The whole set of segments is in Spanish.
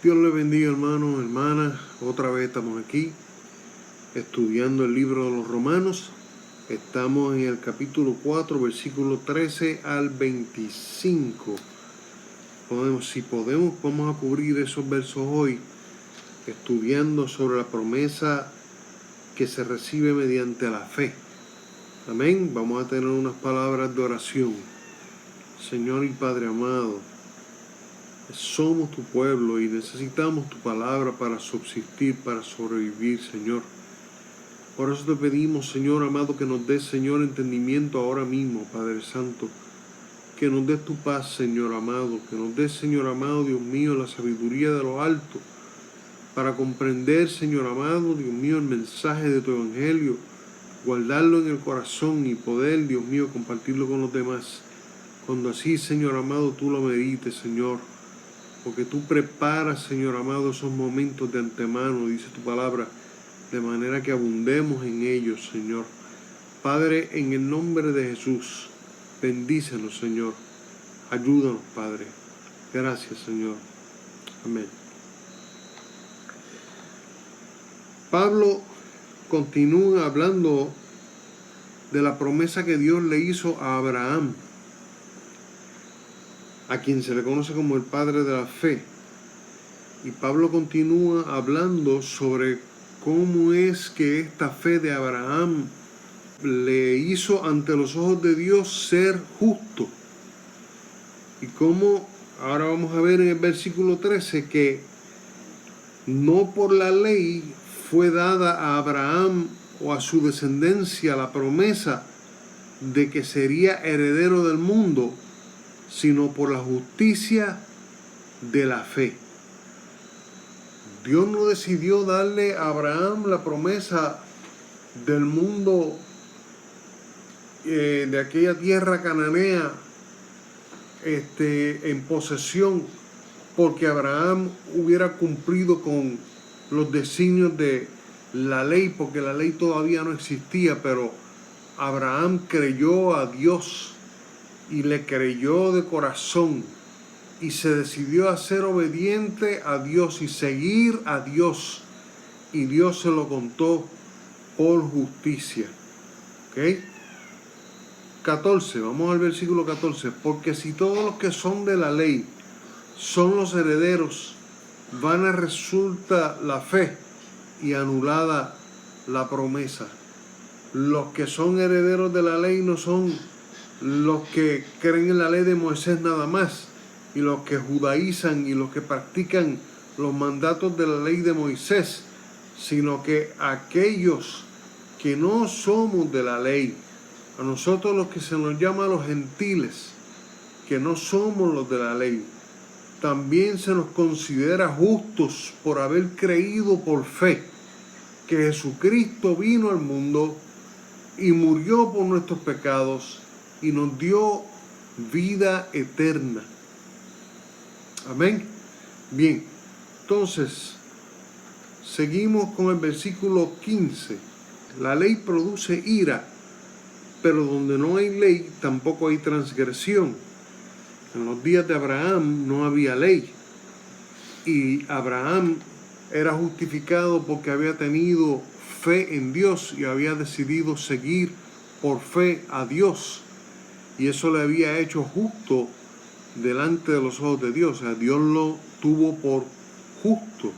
Dios le bendiga, hermanos, hermanas. Otra vez estamos aquí estudiando el libro de los Romanos. Estamos en el capítulo 4, versículo 13 al 25. Si podemos, vamos a cubrir esos versos hoy, estudiando sobre la promesa que se recibe mediante la fe. Amén. Vamos a tener unas palabras de oración. Señor y Padre amado, somos tu pueblo y necesitamos tu palabra para subsistir, para sobrevivir, Señor. Por eso te pedimos, Señor amado, que nos des, Señor, entendimiento ahora mismo, Padre Santo. Que nos des tu paz, Señor amado. Que nos des, Señor amado, Dios mío, la sabiduría de lo alto, para comprender, Señor amado, Dios mío, el mensaje de tu evangelio, guardarlo en el corazón y poder, Dios mío, compartirlo con los demás. Cuando así, Señor amado, tú lo medites, Señor. Porque tú preparas, Señor amado, esos momentos de antemano, dice tu palabra, de manera que abundemos en ellos, Señor. Padre, en el nombre de Jesús, bendícenos, Señor. Ayúdanos, Padre. Gracias, Señor. Amén. Pablo continúa hablando de la promesa que Dios le hizo a Abraham, a quien se le conoce como el padre de la fe. Y Pablo continúa hablando sobre cómo es que esta fe de Abraham le hizo ante los ojos de Dios ser justo. Y cómo, ahora vamos a ver en el versículo 13, que no por la ley fue dada a Abraham o a su descendencia la promesa de que sería heredero del mundo, sino por la justicia de la fe. Dios no decidió darle a Abraham la promesa del mundo, de aquella tierra cananea, en posesión, porque Abraham hubiera cumplido con los designios de la ley, porque la ley todavía no existía, pero Abraham creyó a Dios y le creyó de corazón y se decidió a ser obediente a Dios y seguir a Dios, y Dios se lo contó por justicia. ¿Ok? 14, vamos al versículo 14. Porque si todos los que son de la ley son los herederos, vana resulta la fe y anulada la promesa. Los que son herederos de la ley no son los que creen en la ley de Moisés nada más, y los que judaizan y los que practican los mandatos de la ley de Moisés, sino que aquellos que no somos de la ley, a nosotros los que se nos llama los gentiles, que no somos los de la ley, también se nos considera justos por haber creído por fe que Jesucristo vino al mundo y murió por nuestros pecados y nos dio vida eterna. Amén. Bien, entonces seguimos con el versículo 15. La ley produce ira, pero donde no hay ley tampoco hay transgresión. En los días de Abraham no había ley, y Abraham era justificado porque había tenido fe en Dios y había decidido seguir por fe a Dios, y eso le había hecho justo delante de los ojos de Dios. O sea, Dios lo tuvo por justo.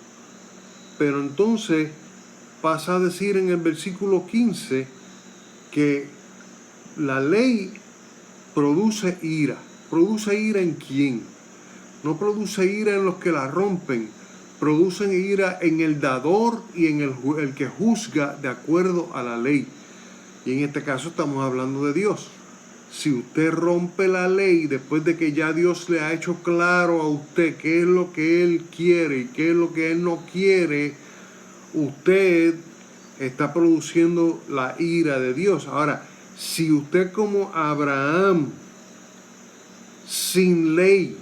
Pero entonces pasa a decir en el versículo 15 que la ley produce ira. ¿Produce ira en quién? No produce ira en los que la rompen. Produce ira en el dador y en el que juzga de acuerdo a la ley. Y en este caso estamos hablando de Dios. Si usted rompe la ley después de que ya Dios le ha hecho claro a usted qué es lo que Él quiere y qué es lo que Él no quiere, usted está produciendo la ira de Dios. Ahora, si usted como Abraham, sin ley,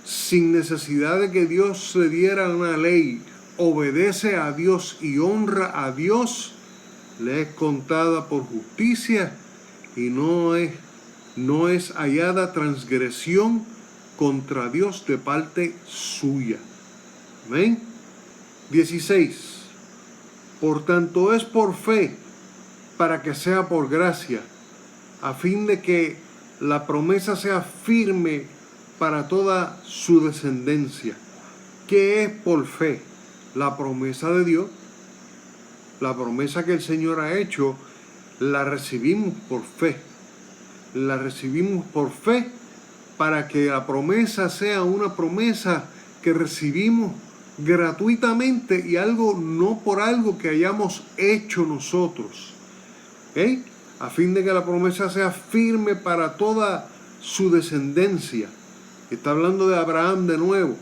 sin necesidad de que Dios le diera una ley, obedece a Dios y honra a Dios, le es contada por justicia y no es hallada transgresión contra Dios de parte suya. Amén. 16. Por tanto es por fe, para que sea por gracia, a fin de que la promesa sea firme para toda su descendencia. ¿Qué es por fe? La promesa de Dios, la promesa que el Señor ha hecho, la recibimos por fe. La recibimos por fe para que la promesa sea una promesa que recibimos gratuitamente y algo no por algo que hayamos hecho nosotros. ¿Ok? A fin de que la promesa sea firme para toda su descendencia. Está hablando de Abraham de nuevo.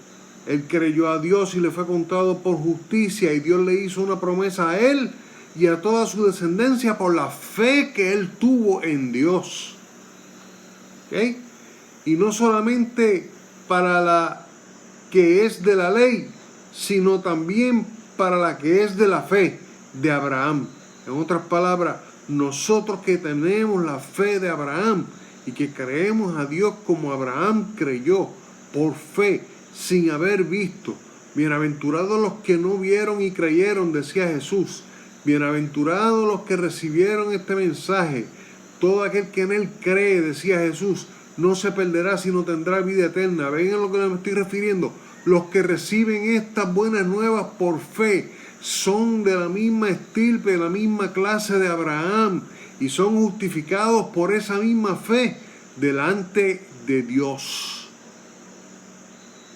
Él creyó a Dios y le fue contado por justicia, y Dios le hizo una promesa a él y a toda su descendencia por la fe que él tuvo en Dios. ¿Ok? Y no solamente para la que es de la ley, sino también para la que es de la fe de Abraham. En otras palabras, nosotros que tenemos la fe de Abraham y que creemos a Dios como Abraham creyó, por fe, sin haber visto. Bienaventurados los que no vieron y creyeron, decía Jesús. Bienaventurados los que recibieron este mensaje. Todo aquel que en él cree, decía Jesús, no se perderá, sino tendrá vida eterna. ¿Ven a lo que me estoy refiriendo? Los que reciben estas buenas nuevas por fe son de la misma estirpe, de la misma clase de Abraham, y son justificados por esa misma fe delante de Dios.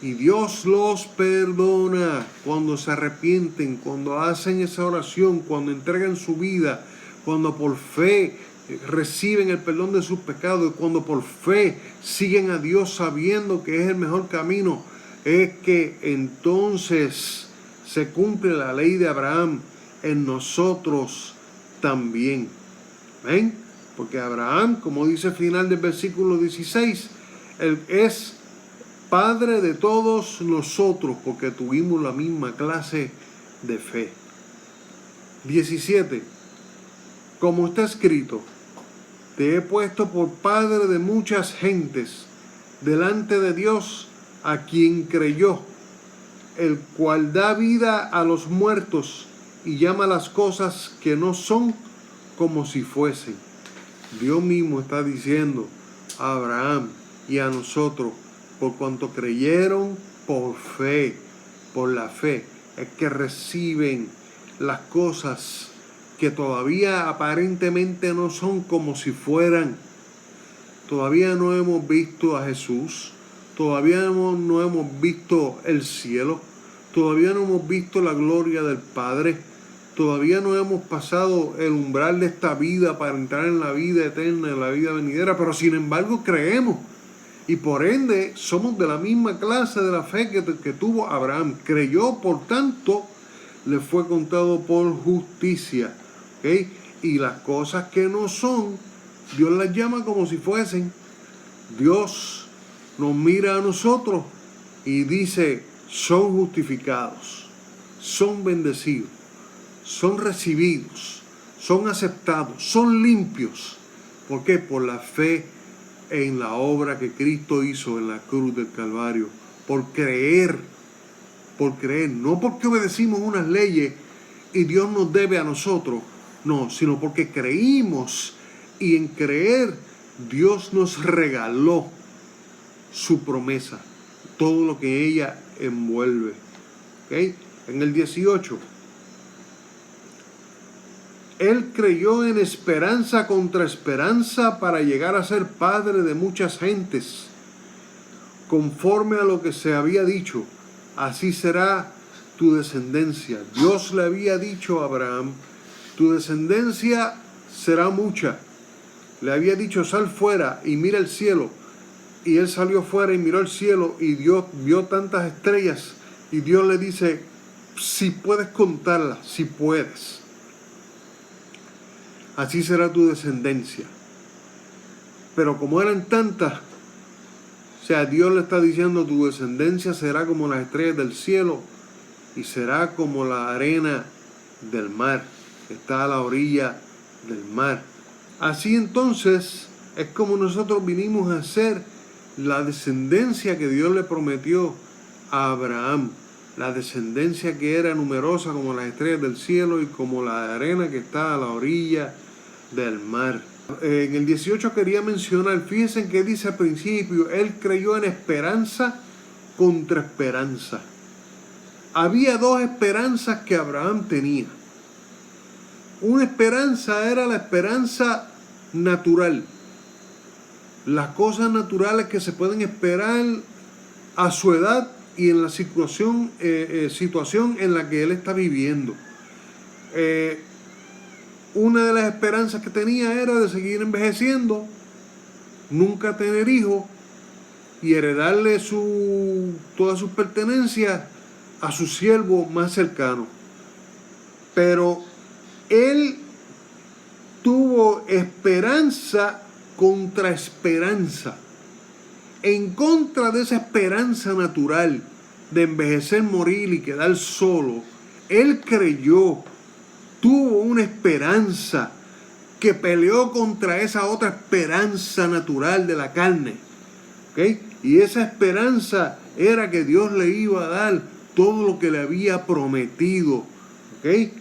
Y Dios los perdona cuando se arrepienten, cuando hacen esa oración, cuando entregan su vida, cuando por fe reciben el perdón de sus pecados, y cuando por fe siguen a Dios sabiendo que es el mejor camino. Es que entonces se cumple la ley de Abraham en nosotros también. ¿Ven? Porque Abraham, como dice el final del versículo 16, él es padre de todos nosotros porque tuvimos la misma clase de fe. 17. Como está escrito, te he puesto por padre de muchas gentes delante de Dios, a quien creyó, el cual da vida a los muertos y llama las cosas que no son como si fuesen. Dios mismo está diciendo a Abraham y a nosotros, por cuanto creyeron por fe, por la fe, es que reciben las cosas que todavía aparentemente no son como si fueran. Todavía no hemos visto a Jesús. Todavía no hemos visto el cielo, todavía no hemos visto la gloria del Padre, todavía no hemos pasado el umbral de esta vida para entrar en la vida eterna, en la vida venidera, pero sin embargo creemos y por ende somos de la misma clase de la fe que tuvo Abraham. Creyó, por tanto, le fue contado por justicia. ¿Okay? Y las cosas que no son, Dios las llama como si fuesen. Dios nos mira a nosotros y dice, son justificados, son bendecidos, son recibidos, son aceptados, son limpios. ¿Por qué? Por la fe en la obra que Cristo hizo en la cruz del Calvario. Por creer, no porque obedecimos unas leyes y Dios nos debe a nosotros, no, sino porque creímos, y en creer Dios nos regaló su promesa, todo lo que ella envuelve. ¿Okay? En el 18, él creyó en esperanza contra esperanza para llegar a ser padre de muchas gentes, conforme a lo que se había dicho, así será tu descendencia. Dios le había dicho a Abraham, tu descendencia será mucha. Le había dicho, sal fuera y mira el cielo. Y él salió fuera y miró el cielo y Dios vio tantas estrellas. Y Dios le dice, si puedes contarlas, si puedes. Así será tu descendencia. Pero como eran tantas, o sea, Dios le está diciendo, tu descendencia será como las estrellas del cielo y será como la arena del mar, que está a la orilla del mar. Así entonces es como nosotros vinimos a ser la descendencia que Dios le prometió a Abraham. la descendencia que era numerosa como las estrellas del cielo y como la arena que está a la orilla del mar. En el 18 quería mencionar, fíjense en que dice al principio, él creyó en esperanza contra esperanza. Había dos esperanzas que Abraham tenía. Una esperanza era la esperanza natural. Las cosas naturales que se pueden esperar a su edad y en la situación en la que él está viviendo. Una de las esperanzas que tenía era de seguir envejeciendo, nunca tener hijos y heredarle todas sus pertenencias a su siervo más cercano. Pero él tuvo esperanza contra esperanza. En contra de esa esperanza natural de envejecer, morir y quedar solo, él creyó, tuvo una esperanza que peleó contra esa otra esperanza natural de la carne. ¿Okay? Y esa esperanza era que Dios le iba a dar todo lo que le había prometido. ¿Okay?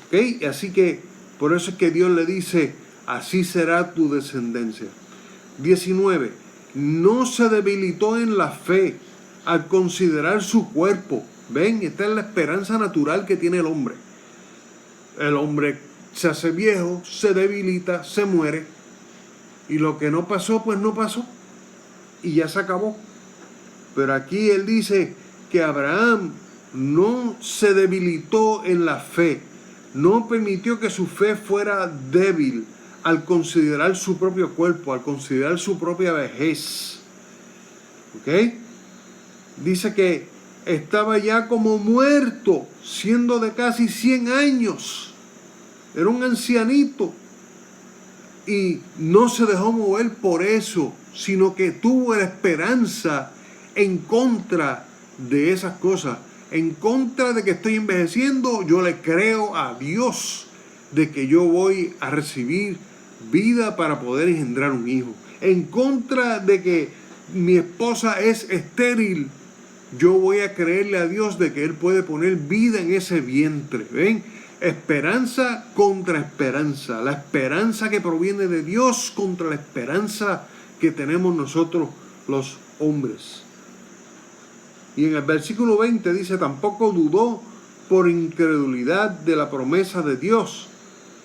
¿Okay? Así que por eso es que Dios le dice, así será tu descendencia. 19. No se debilitó en la fe al considerar su cuerpo. Ven, esta es la esperanza natural que tiene el hombre. El hombre se hace viejo, se debilita, se muere. Y lo que no pasó, pues no pasó. Y ya se acabó. Pero aquí él dice que Abraham no se debilitó en la fe. No permitió que su fe fuera débil al considerar su propio cuerpo, al considerar su propia vejez. ¿Ok? Dice que estaba ya como muerto, siendo de casi 100 años. Era un ancianito. Y no se dejó mover por eso, sino que tuvo la esperanza en contra de esas cosas. En contra de que estoy envejeciendo, yo le creo a Dios de que yo voy a recibir vida para poder engendrar un hijo. En contra de que mi esposa es estéril, yo voy a creerle a Dios de que Él puede poner vida en ese vientre. ¿Ven? Esperanza contra esperanza. La esperanza que proviene de Dios contra la esperanza que tenemos nosotros los hombres. Y en el versículo 20 dice, tampoco dudó por incredulidad de la promesa de Dios,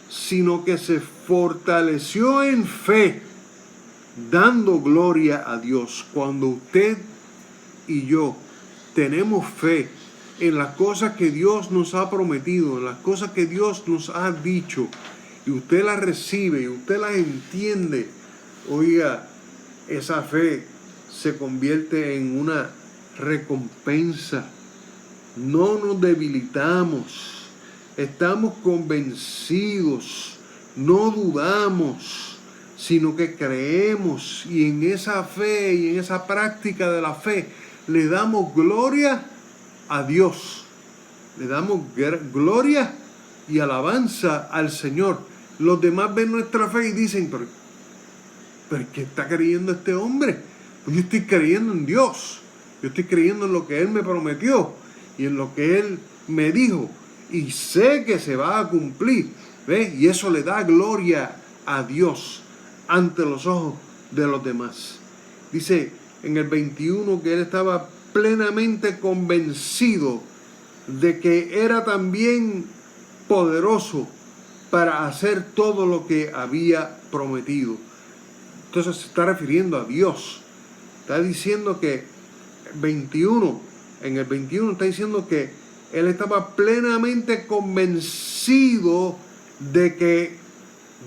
sino que se fortaleció en fe, dando gloria a Dios. Cuando usted y yo tenemos fe en las cosas que Dios nos ha prometido, en las cosas que Dios nos ha dicho, y usted las recibe y usted las entiende, oiga, esa fe se convierte en una recompensa. No nos debilitamos, estamos convencidos, no dudamos, sino que creemos, y en esa fe y en esa práctica de la fe le damos gloria a Dios, le damos gloria y alabanza al Señor. Los demás ven nuestra fe y dicen, pero ¿qué está creyendo este hombre? Pues yo estoy creyendo en Dios, yo estoy creyendo en lo que Él me prometió y en lo que Él me dijo, y sé que se va a cumplir. ¿Ves? Y eso le da gloria a Dios ante los ojos de los demás. Dice en el 21 que él estaba plenamente convencido de que era también poderoso para hacer todo lo que había prometido. Entonces se está refiriendo a Dios. Está diciendo que en el 21 está diciendo que él estaba plenamente convencido de que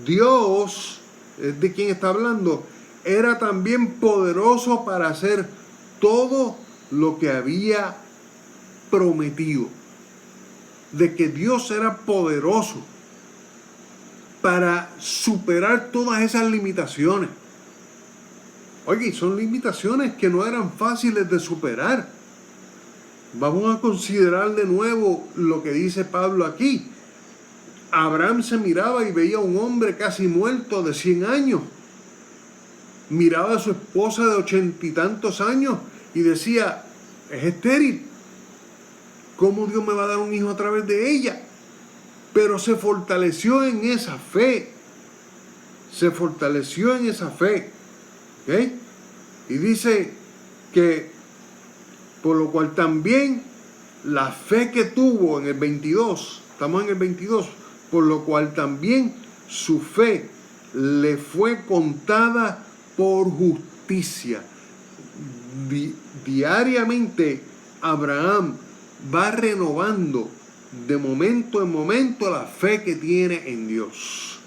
Dios, de quien está hablando, era también poderoso para hacer todo lo que había prometido. De que Dios era poderoso para superar todas esas limitaciones. Oye, son limitaciones que no eran fáciles de superar. Vamos a considerar de nuevo lo que dice Pablo aquí. Abraham se miraba y veía a un hombre casi muerto de 100 años. Miraba a su esposa de 80 y tantos años y decía, es estéril. ¿Cómo Dios me va a dar un hijo a través de ella? Pero se fortaleció en esa fe. Se fortaleció en esa fe. ¿Ok? Y dice que por lo cual también la fe que tuvo en el 22, estamos en el 22, por lo cual también su fe le fue contada por justicia. Diariamente Abraham va renovando de momento en momento la fe que tiene en Dios.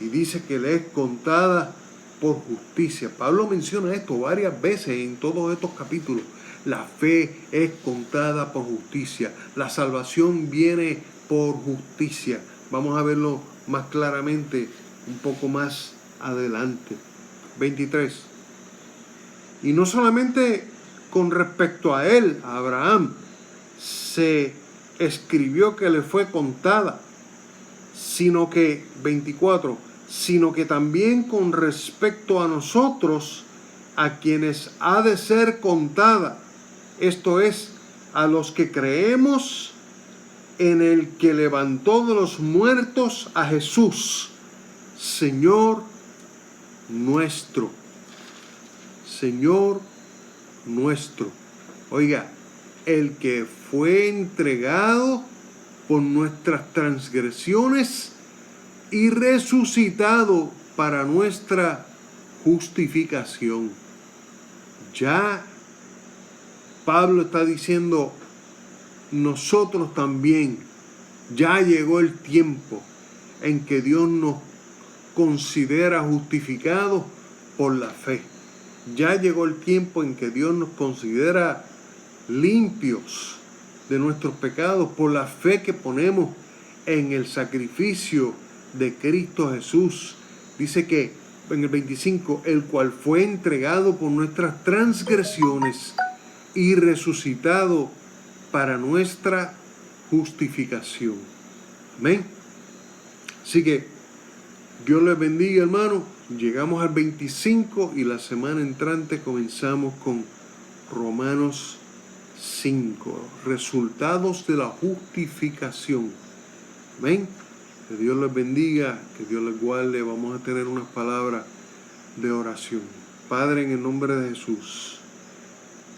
Y dice que le es contada por justicia. Pablo menciona esto varias veces en todos estos capítulos. La fe es contada por justicia. La salvación viene por justicia. Vamos a verlo más claramente un poco más adelante. 23. Y no solamente con respecto a él, a Abraham, se escribió que le fue contada, sino que, 24, sino que también con respecto a nosotros, a quienes ha de ser contada, esto es, a los que creemos en el que levantó de los muertos a Jesús, Señor nuestro. Señor nuestro. Oiga, el que fue entregado por nuestras transgresiones y resucitado para nuestra justificación. Ya Pablo está diciendo, nosotros también, ya llegó el tiempo en que Dios nos considera justificados por la fe. Ya llegó el tiempo en que Dios nos considera limpios de nuestros pecados por la fe que ponemos en el sacrificio de Cristo Jesús. Dice que en el 25, el cual fue entregado por nuestras transgresiones y resucitado para nuestra justificación. Amén. Así que Dios les bendiga, hermano. Llegamos al 25 y la semana entrante comenzamos con Romanos 5, resultados de la justificación. Amén. Que Dios les bendiga, que Dios les guarde. Vamos a tener unas palabras de oración. Padre, en el nombre de Jesús,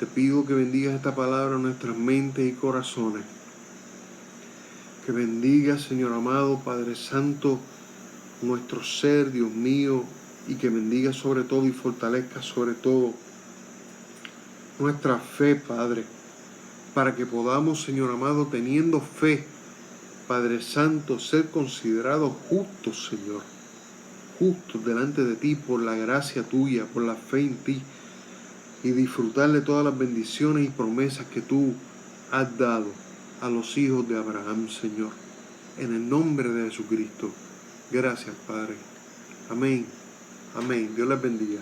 te pido que bendigas esta palabra en nuestras mentes y corazones. Que bendiga, Señor amado, Padre Santo, nuestro ser, Dios mío, y que bendiga sobre todo y fortalezca sobre todo nuestra fe, Padre, para que podamos, Señor amado, teniendo fe, Padre Santo, ser considerados justos, Señor, justos delante de ti por la gracia tuya, por la fe en ti, y disfrutar de todas las bendiciones y promesas que tú has dado a los hijos de Abraham, Señor, en el nombre de Jesucristo. Gracias, Padre. Amén. Amén. Dios les bendiga.